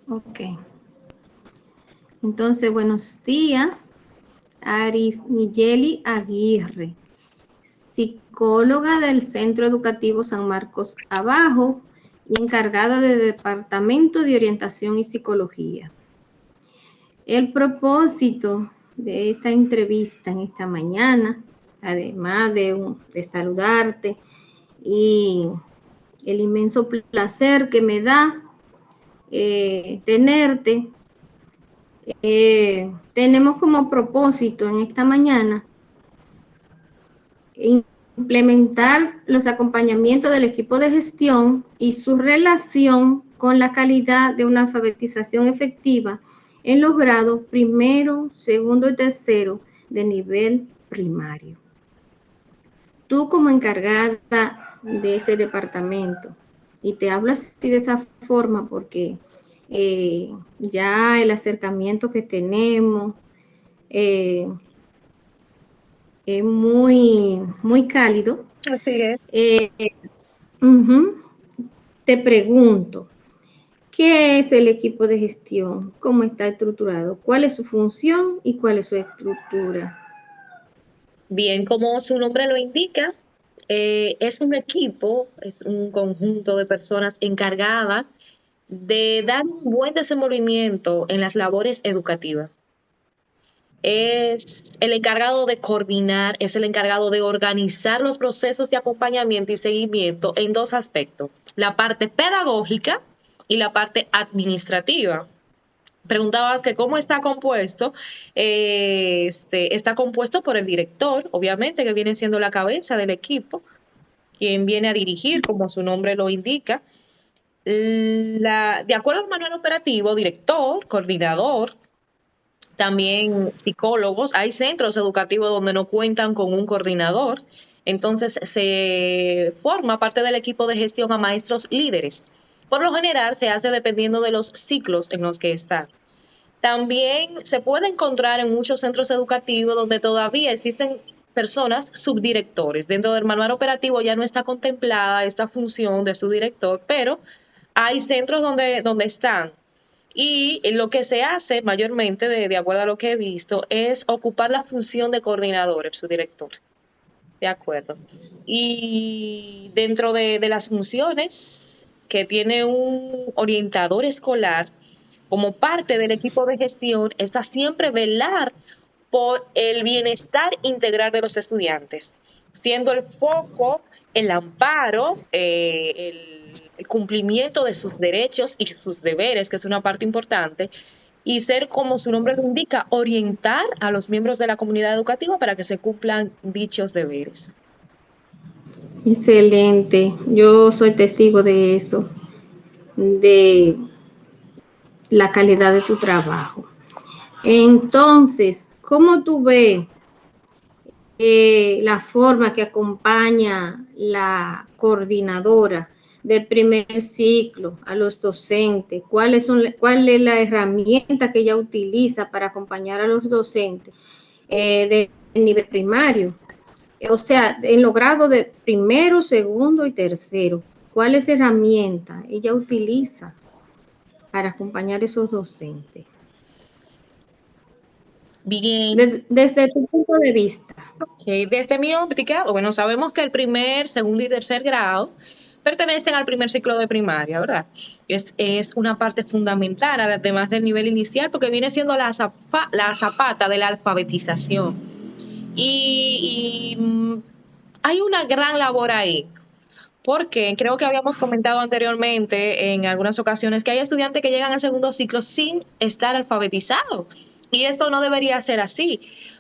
Ok. Entonces, buenos días, Aris Nigeli Aguirre, psicóloga del Centro Educativo San Marcos Abajo y encargada del Departamento de Orientación y Psicología. El propósito de esta entrevista en esta mañana, además de saludarte y el inmenso placer que me da tenerte, tenemos como propósito en esta mañana implementar los acompañamientos del equipo de gestión y su relación con la calidad de una alfabetización efectiva en los grados primero, segundo y tercero de nivel primario. Tú como encargada de ese departamento, y te hablo así de esa forma porque ya el acercamiento que tenemos eh, es muy cálido. Así es. Uh-huh. Te pregunto, ¿qué es el equipo de gestión? ¿Cómo está estructurado? ¿Cuál es su función y cuál es su estructura? Bien, como su nombre lo indica, es un equipo, es un conjunto de personas encargadas de dar un buen desenvolvimiento en las labores educativas. Es el encargado de coordinar, es el encargado de organizar los procesos de acompañamiento y seguimiento en dos aspectos, la parte pedagógica y la parte administrativa. Preguntabas que cómo está compuesto. Está compuesto por el director, obviamente, que viene siendo la cabeza del equipo, quien viene a dirigir, como su nombre lo indica. De acuerdo al manual operativo, director, coordinador, también psicólogos. Hay centros educativos donde no cuentan con un coordinador. Entonces se forma parte del equipo de gestión a maestros líderes. Por lo general se hace dependiendo de los ciclos en los que están. También se puede encontrar en muchos centros educativos donde todavía existen personas subdirectores. Dentro del manual operativo ya no está contemplada esta función de subdirector, pero hay centros donde están. Y lo que se hace mayormente, de acuerdo a lo que he visto, es ocupar la función de coordinador, el subdirector. De acuerdo. Y dentro de las funciones que tiene un orientador escolar, como parte del equipo de gestión, está siempre velar por el bienestar integral de los estudiantes, siendo el foco el amparo, el cumplimiento de sus derechos y sus deberes, que es una parte importante, y ser, como su nombre lo indica, orientar a los miembros de la comunidad educativa para que se cumplan dichos deberes. Excelente, yo soy testigo de eso, de la calidad de tu trabajo. Entonces, ¿cómo tú ves la forma que acompaña la coordinadora del primer ciclo a los docentes? ¿Cuál es la herramienta que ella utiliza para acompañar a los docentes de nivel primario? O sea, en los grados de primero, segundo y tercero. ¿Cuáles herramientas ella utiliza para acompañar a esos docentes? Bien, Desde tu punto de vista. desde mi óptica, bueno, sabemos que el primer, segundo y tercer grado pertenecen al primer ciclo de primaria, ¿verdad? Es una parte fundamental, además del nivel inicial, porque viene siendo la zapata de la alfabetización. Y hay una gran labor ahí, porque creo que habíamos comentado anteriormente en algunas ocasiones que hay estudiantes que llegan al segundo ciclo sin estar alfabetizados. Y esto no debería ser así,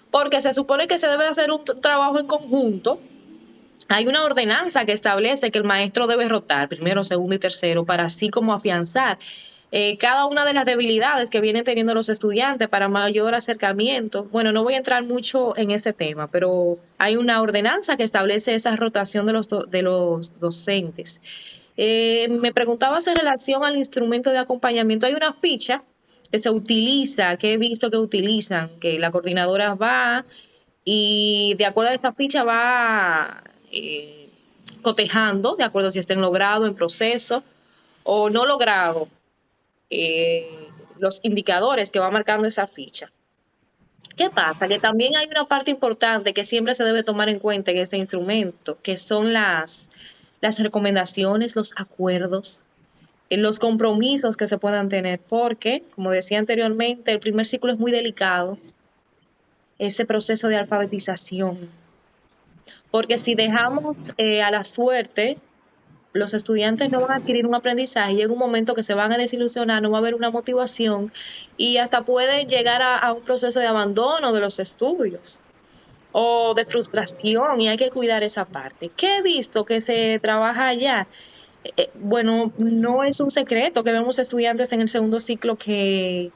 porque se supone que se debe hacer un trabajo en conjunto. Hay una ordenanza que establece que el maestro debe rotar primero, segundo y tercero para así como afianzar cada una de las debilidades que vienen teniendo los estudiantes para mayor acercamiento. Bueno, no voy a entrar mucho en este tema, pero hay una ordenanza que establece esa rotación de los docentes. Me preguntabas en relación al instrumento de acompañamiento. Hay una ficha que se utiliza, que he visto que utilizan, que la coordinadora va y de acuerdo a esa ficha va cotejando, de acuerdo si está en logrado, en proceso o no logrado. los indicadores que va marcando esa ficha. ¿Qué pasa? Que también hay una parte importante que siempre se debe tomar en cuenta en este instrumento, que son las recomendaciones, los acuerdos, los compromisos que se puedan tener, porque, como decía anteriormente, el primer ciclo es muy delicado, ese proceso de alfabetización, porque si dejamos a la suerte, los estudiantes no van a adquirir un aprendizaje y llega un momento que se van a desilusionar, no va a haber una motivación y hasta pueden llegar a un proceso de abandono de los estudios o de frustración, y hay que cuidar esa parte. ¿Qué he visto que se trabaja allá? Bueno, no es un secreto que vemos estudiantes en el segundo ciclo que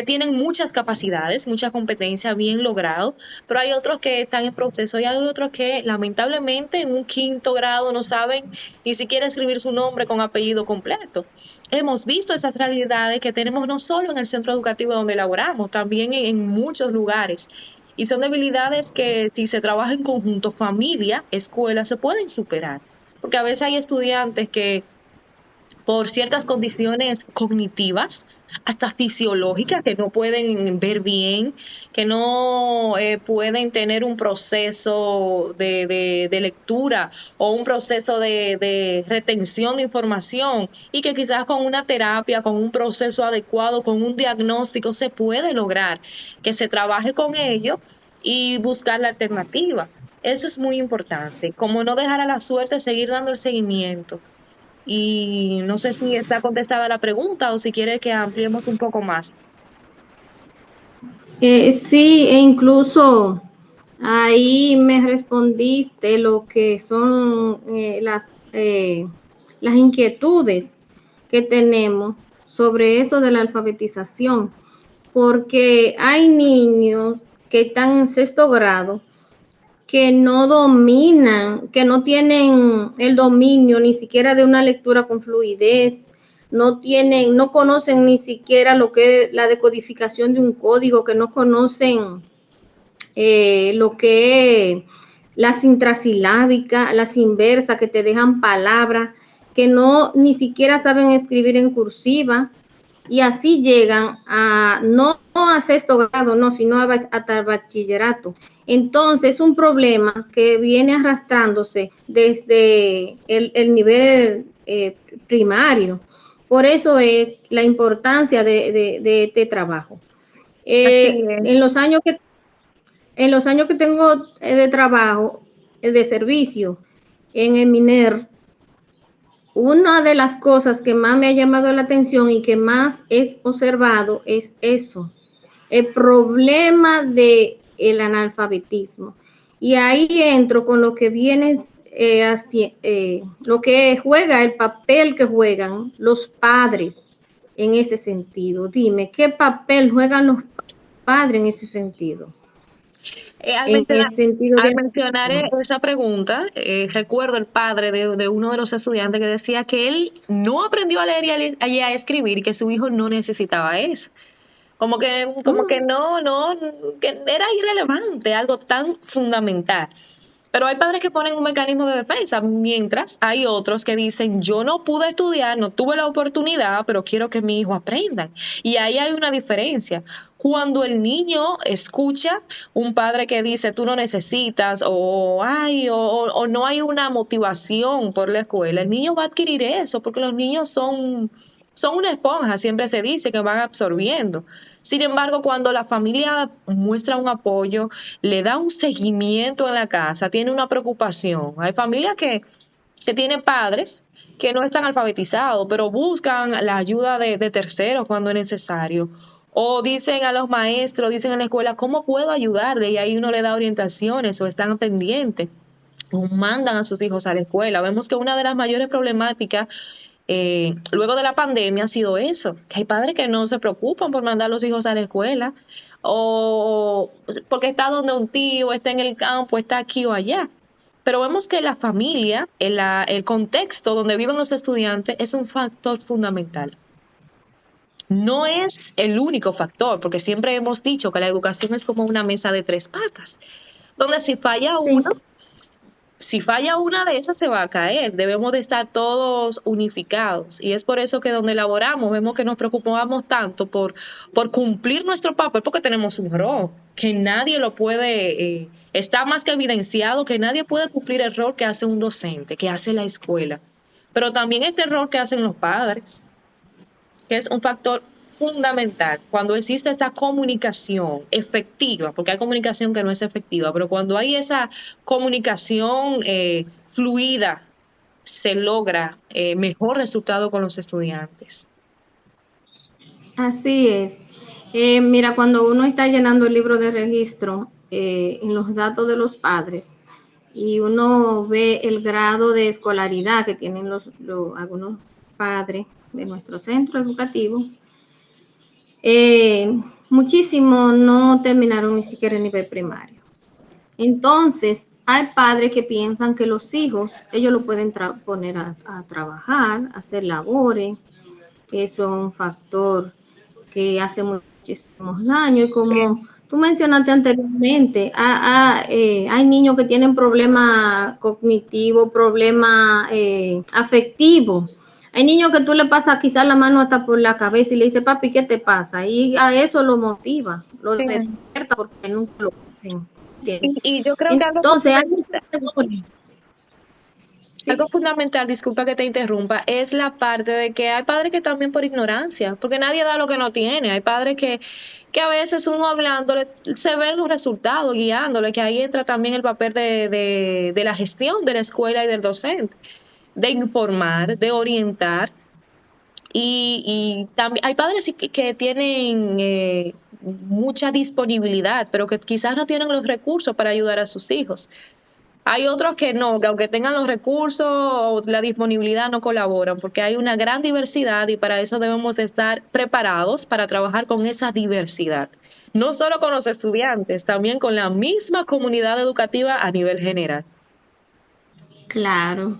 tienen muchas capacidades, mucha competencia, bien logrado, pero hay otros que están en proceso y hay otros que lamentablemente en un quinto grado no saben ni siquiera escribir su nombre con apellido completo. Hemos visto esas realidades que tenemos no solo en el centro educativo donde laboramos, también en muchos lugares. Y son debilidades que si se trabaja en conjunto, familia, escuela, se pueden superar. Porque a veces hay estudiantes que por ciertas condiciones cognitivas, hasta fisiológicas, que no pueden ver bien, que no pueden tener un proceso de lectura o un proceso de retención de información, y que quizás con una terapia, con un proceso adecuado, con un diagnóstico, se puede lograr que se trabaje con ello y buscar la alternativa. Eso es muy importante, como no dejar a la suerte, seguir dando el seguimiento. Y no sé si está contestada la pregunta o si quiere que ampliemos un poco más. Sí, e incluso ahí me respondiste lo que son las inquietudes que tenemos sobre eso de la alfabetización, porque hay niños que están en sexto grado que no dominan, que no tienen el dominio ni siquiera de una lectura con fluidez, no conocen ni siquiera lo que es la decodificación de un código, que no conocen lo que es las intrasilábicas, las inversas que te dejan palabras, que no ni siquiera saben escribir en cursiva, y así llegan no a sexto grado, no, sino hasta el bachillerato. Entonces es un problema que viene arrastrándose desde el nivel primario. Por eso es la importancia de este trabajo. Así es. En los años que tengo de trabajo, de servicio en el MINER, una de las cosas que más me ha llamado la atención y que más es observado es eso, el problema del analfabetismo. Y ahí entro con lo que viene, lo que juega, el papel que juegan los padres en ese sentido. Dime, ¿qué papel juegan los padres en ese sentido? Al mencionar esa pregunta, recuerdo el padre de uno de los estudiantes que decía que él no aprendió a leer y a escribir y que su hijo no necesitaba eso. Como que no, que era irrelevante, algo tan fundamental. Pero hay padres que ponen un mecanismo de defensa, mientras hay otros que dicen, yo no pude estudiar, no tuve la oportunidad, pero quiero que mi hijo aprenda. Y ahí hay una diferencia. Cuando el niño escucha un padre que dice, tú no necesitas, o no hay una motivación por la escuela, el niño va a adquirir eso, porque los niños son una esponja, siempre se dice que van absorbiendo. Sin embargo, cuando la familia muestra un apoyo, le da un seguimiento en la casa, tiene una preocupación. Hay familias que tienen padres que no están alfabetizados, pero buscan la ayuda de terceros cuando es necesario. O dicen a los maestros, dicen en la escuela, ¿cómo puedo ayudarle? Y ahí uno le da orientaciones o están pendientes o mandan a sus hijos a la escuela. Vemos que una de las mayores problemáticas luego de la pandemia ha sido eso, que hay padres que no se preocupan por mandar a los hijos a la escuela, o porque está donde un tío, está en el campo, está aquí o allá. Pero vemos que la familia, el contexto donde viven los estudiantes es un factor fundamental. No es el único factor, porque siempre hemos dicho que la educación es como una mesa de tres patas, donde si falla uno, si falla una de esas se va a caer. Debemos de estar todos unificados. Y es por eso que donde laboramos vemos que nos preocupamos tanto por cumplir nuestro papel, porque tenemos un rol que nadie lo puede, está más que evidenciado que nadie puede cumplir el rol que hace un docente, que hace la escuela. Pero también este rol que hacen los padres, que es un factor fundamental cuando existe esa comunicación efectiva, porque hay comunicación que no es efectiva, pero cuando hay esa comunicación fluida, se logra mejor resultado con los estudiantes. Así es. Mira, cuando uno está llenando el libro de registro en los datos de los padres y uno ve el grado de escolaridad que tienen algunos padres de nuestro centro educativo, muchísimos no terminaron ni siquiera el nivel primario. Entonces, hay padres que piensan que los hijos, ellos lo pueden poner a trabajar, a hacer labores. Eso es un factor que hace muchísimos daños. Y como tú mencionaste anteriormente, hay niños que tienen problemas cognitivos, problemas afectivos. Hay niños que tú le pasas quizás la mano hasta por la cabeza y le dices, papi, ¿qué te pasa? Y a eso lo motiva, lo despierta porque nunca lo hacen. Y yo creo que Entonces, algo fundamental, disculpa que te interrumpa, es la parte de que hay padres que también por ignorancia, porque nadie da lo que no tiene. Hay padres que a veces uno hablándole, se ven los resultados, guiándole, que ahí entra también el papel de la gestión de la escuela y del docente, de informar, de orientar. Y también hay padres que tienen mucha disponibilidad, pero que quizás no tienen los recursos para ayudar a sus hijos. Hay otros que no, que aunque tengan los recursos o la disponibilidad no colaboran, porque hay una gran diversidad y para eso debemos estar preparados para trabajar con esa diversidad. No solo con los estudiantes, también con la misma comunidad educativa a nivel general. Claro.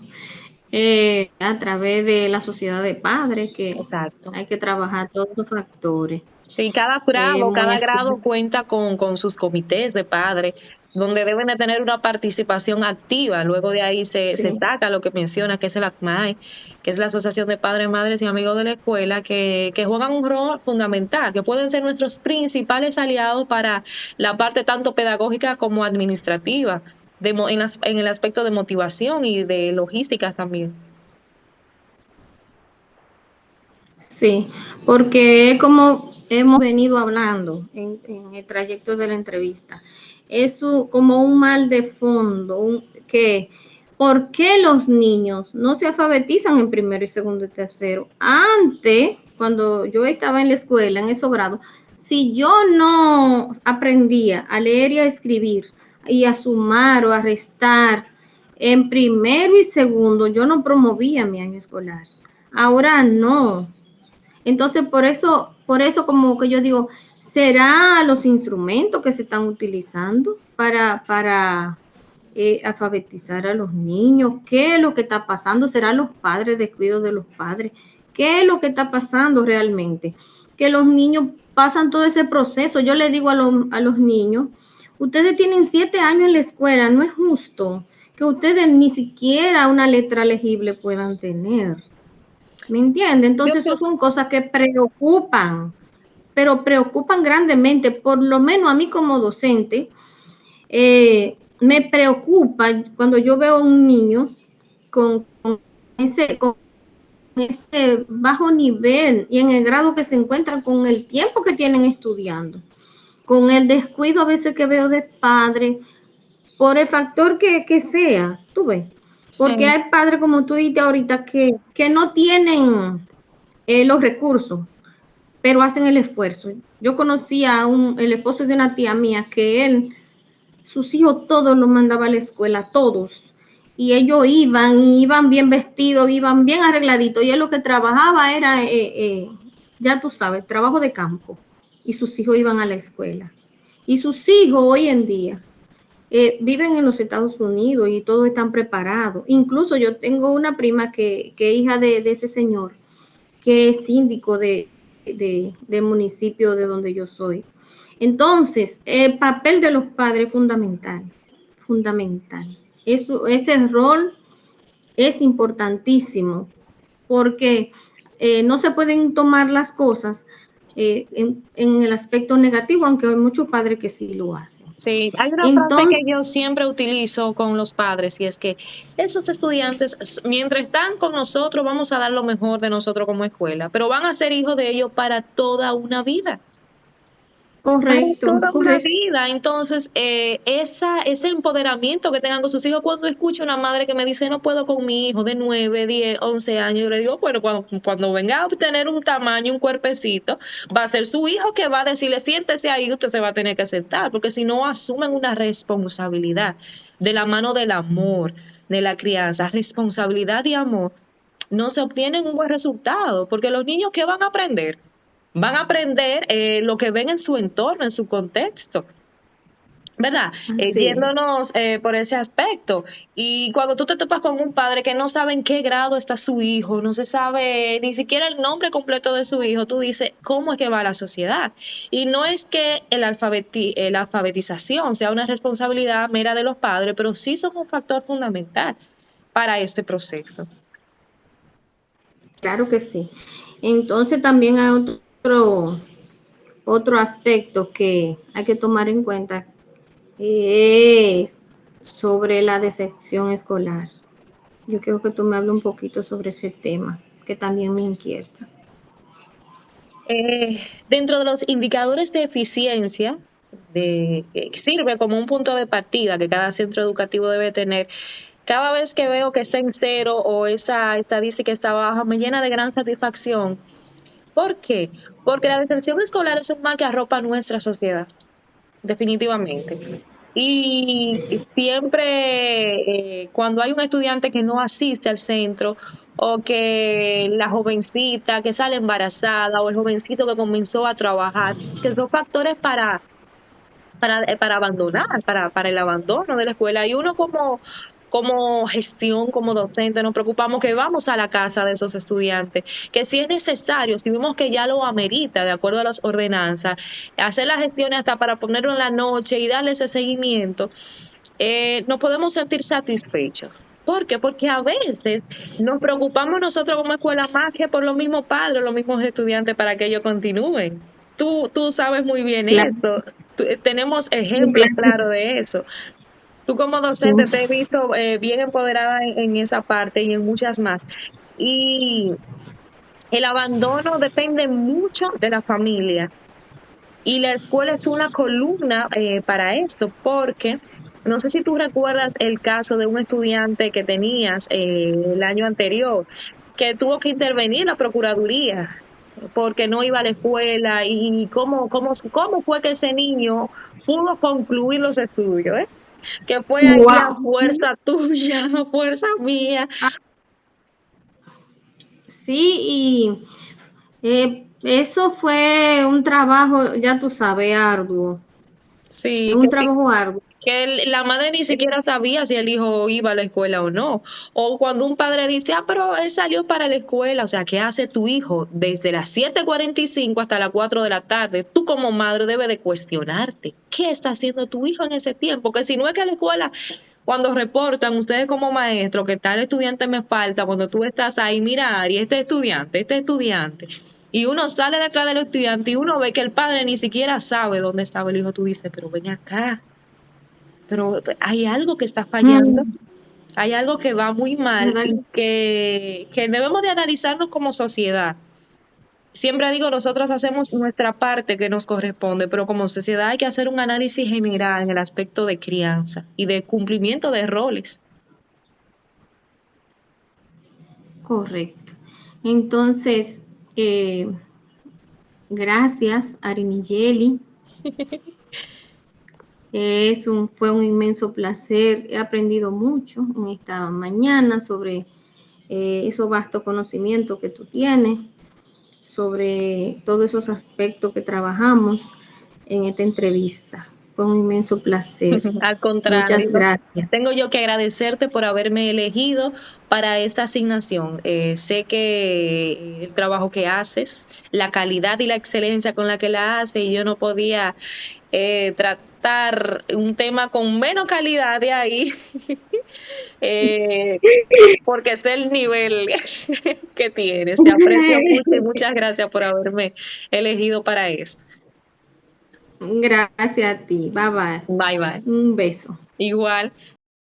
A través de la sociedad de padres, que Exacto. hay que trabajar todos los factores. Sí, cada grado cuenta con sus comités de padres, donde deben de tener una participación activa. Luego de ahí se saca lo que menciona, que es el ACMAE, que es la Asociación de Padres, Madres y Amigos de la Escuela, que juegan un rol fundamental, que pueden ser nuestros principales aliados para la parte tanto pedagógica como administrativa, en el aspecto de motivación y de logística también. Sí, porque como hemos venido hablando en el trayecto de la entrevista, es como un mal de fondo, ¿por qué los niños no se alfabetizan en primero y segundo y tercero? Antes, cuando yo estaba en la escuela, en esos grados, si yo no aprendía a leer y a escribir y a sumar o a restar en primero y segundo, yo no promovía mi año escolar. Ahora no. Entonces, por eso como que yo digo, ¿será los instrumentos que se están utilizando para alfabetizar a los niños? ¿Qué es lo que está pasando? ¿Será los padres, descuido de los padres? ¿Qué es lo que está pasando realmente? Que los niños pasan todo ese proceso. Yo le digo a los niños, ustedes tienen 7 años en la escuela, no es justo que ustedes ni siquiera una letra legible puedan tener. ¿Me entiende? Entonces, eso son cosas que preocupan, pero preocupan grandemente. Por lo menos a mí como docente, me preocupa cuando yo veo a un niño con ese bajo nivel y en el grado que se encuentran, con el tiempo que tienen estudiando, con el descuido a veces que veo de padres, por el factor que sea, tú ves. Porque hay padres, como tú dijiste ahorita, que no tienen los recursos, pero hacen el esfuerzo. Yo conocí el esposo de una tía mía que sus hijos todos los mandaba a la escuela, todos. Y ellos iban bien vestidos, iban bien arregladitos. Y él lo que trabajaba era, ya tú sabes, trabajo de campo. Y sus hijos iban a la escuela. Y sus hijos hoy en día viven en los Estados Unidos y todos están preparados. Incluso yo tengo una prima que hija de ese señor, que es síndico de municipio de donde yo soy. Entonces, el papel de los padres es fundamental, fundamental. ese rol es importantísimo, porque no se pueden tomar las cosas en el aspecto negativo, aunque hay muchos padres que sí lo hacen. Sí, hay una frase Entonces, que yo siempre utilizo con los padres y es que esos estudiantes, mientras están con nosotros, vamos a dar lo mejor de nosotros como escuela, pero van a ser hijos de ellos para toda una vida. Para correcto, toda una correcto. vida. Entonces, ese empoderamiento que tengan con sus hijos, cuando escucho una madre que me dice, no puedo con mi hijo de 9, 10, 11 años, yo le digo, bueno, cuando venga a obtener un tamaño, un cuerpecito, va a ser su hijo que va a decirle, siéntese ahí, usted se va a tener que sentar, porque si no asumen una responsabilidad de la mano del amor, de la crianza, responsabilidad y amor, no se obtienen un buen resultado, porque los niños, ¿qué van a aprender? Van a aprender lo que ven en su entorno, en su contexto, ¿verdad? Así es. Yéndonos por ese aspecto. Y cuando tú te topas con un padre que no sabe en qué grado está su hijo, no se sabe ni siquiera el nombre completo de su hijo, tú dices, ¿cómo es que va la sociedad? Y no es que la alfabetización sea una responsabilidad mera de los padres, pero sí son un factor fundamental para este proceso. Claro que sí. Entonces también hay otro aspecto que hay que tomar en cuenta, es sobre la deserción escolar. Yo quiero que tú me hables un poquito sobre ese tema, que también me inquieta. Dentro de los indicadores de eficiencia, que sirve como un punto de partida que cada centro educativo debe tener, cada vez que veo que está en cero o esa estadística está baja, me llena de gran satisfacción. ¿Por qué? Porque la deserción escolar es un mal que arropa nuestra sociedad, definitivamente. Y siempre cuando hay un estudiante que no asiste al centro o que la jovencita que sale embarazada o el jovencito que comenzó a trabajar, que son factores para abandonar, para el abandono de la escuela. Y uno como gestión, como docente, nos preocupamos que vamos a la casa de esos estudiantes, que si es necesario, si vemos que ya lo amerita, de acuerdo a las ordenanzas, hacer las gestiones hasta para ponerlo en la noche y darle ese seguimiento, nos podemos sentir satisfechos. ¿Por qué? Porque a veces nos preocupamos nosotros como escuela más que por los mismos padres, los mismos estudiantes para que ellos continúen. Tú sabes muy bien Claro, esto. Tenemos sí, ejemplos claro, claros de eso. Tú como sí, docente te he visto bien empoderada en esa parte y en muchas más. Y el abandono depende mucho de la familia. Y la escuela es una columna para esto, porque no sé si tú recuerdas el caso de un estudiante que tenías el año anterior, que tuvo que intervenir la Procuraduría porque no iba a la escuela y cómo fue que ese niño pudo concluir los estudios, ¿eh? Que fue ahí a wow. fuerza tuya, a fuerza mía. Sí, y eso fue un trabajo, ya tú sabes, arduo, Sí, un que sí, trabajo arduo. que la madre ni siquiera sabía si el hijo iba a la escuela o no. O cuando un padre dice, pero él salió para la escuela, o sea, ¿qué hace tu hijo desde las 7:45 hasta las 4 de la tarde? Tú como madre debes de cuestionarte, ¿qué está haciendo tu hijo en ese tiempo? Que si no es que a la escuela, cuando reportan ustedes como maestro que tal estudiante me falta, cuando tú estás ahí, mira, Ari, este estudiante. Y uno sale detrás del estudiante y uno ve que el padre ni siquiera sabe dónde estaba el hijo. Tú dices, pero ven acá, pero hay algo que está fallando, Mm, hay algo que va muy mal ¿verdad? y que debemos de analizarnos como sociedad. Siempre digo, nosotros hacemos nuestra parte que nos corresponde, pero como sociedad hay que hacer un análisis general en el aspecto de crianza y de cumplimiento de roles. Correcto. Entonces, eh, gracias, Arinigeli. Fue un inmenso placer. He aprendido mucho en esta mañana sobre esos vastos conocimientos que tú tienes, sobre todos esos aspectos que trabajamos en esta entrevista. con inmenso placer. Al contrario, Muchas gracias. tengo yo que agradecerte por haberme elegido para esta asignación. Sé que el trabajo que haces, la calidad y la excelencia con la que la haces, y yo no podía tratar un tema con menos calidad de ahí, eh, porque es el nivel que tienes. Te aprecio mucho y muchas gracias por haberme elegido para esto. Gracias a ti. Bye bye. Bye bye. Un beso. Igual.